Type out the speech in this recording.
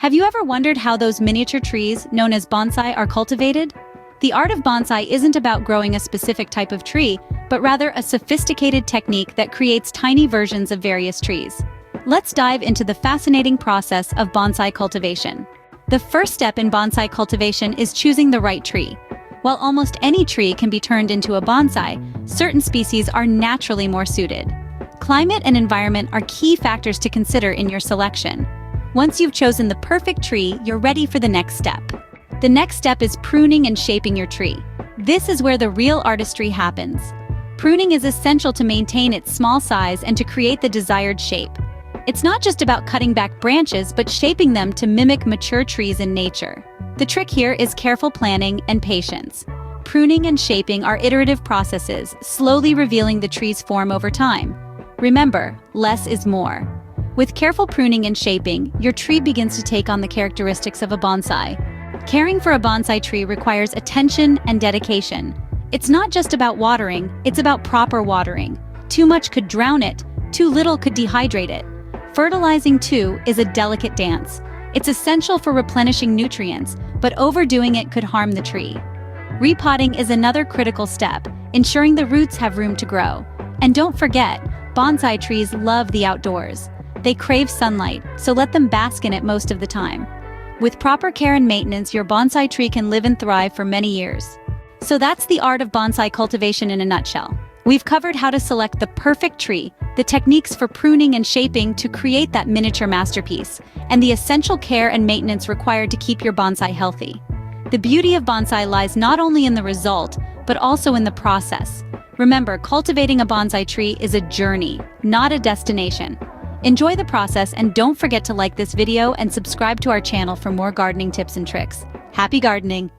Have you ever wondered how those miniature trees, known as bonsai, are cultivated? The art of bonsai isn't about growing a specific type of tree, but rather a sophisticated technique that creates tiny versions of various trees. Let's dive into the fascinating process of bonsai cultivation. The first step in bonsai cultivation is choosing the right tree. While almost any tree can be turned into a bonsai, certain species are naturally more suited. Climate and environment are key factors to consider in your selection. Once you've chosen the perfect tree, you're ready for the next step. The next step is pruning and shaping your tree. This is where the real artistry happens. Pruning is essential to maintain its small size and to create the desired shape. It's not just about cutting back branches, but shaping them to mimic mature trees in nature. The trick here is careful planning and patience. Pruning and shaping are iterative processes, slowly revealing the tree's form over time. Remember, less is more. With careful pruning and shaping, your tree begins to take on the characteristics of a bonsai. Caring for a bonsai tree requires attention and dedication. It's not just about watering, it's about proper watering. Too much could drown it, too little could dehydrate it. Fertilizing, too, is a delicate dance. It's essential for replenishing nutrients, but overdoing it could harm the tree. Repotting is another critical step, ensuring the roots have room to grow. And don't forget, bonsai trees love the outdoors. They crave sunlight, so let them bask in it most of the time. With proper care and maintenance, your bonsai tree can live and thrive for many years. So that's the art of bonsai cultivation in a nutshell. We've covered how to select the perfect tree, the techniques for pruning and shaping to create that miniature masterpiece, and the essential care and maintenance required to keep your bonsai healthy. The beauty of bonsai lies not only in the result, but also in the process. Remember, cultivating a bonsai tree is a journey, not a destination. Enjoy the process and don't forget to like this video and subscribe to our channel for more gardening tips and tricks. Happy gardening!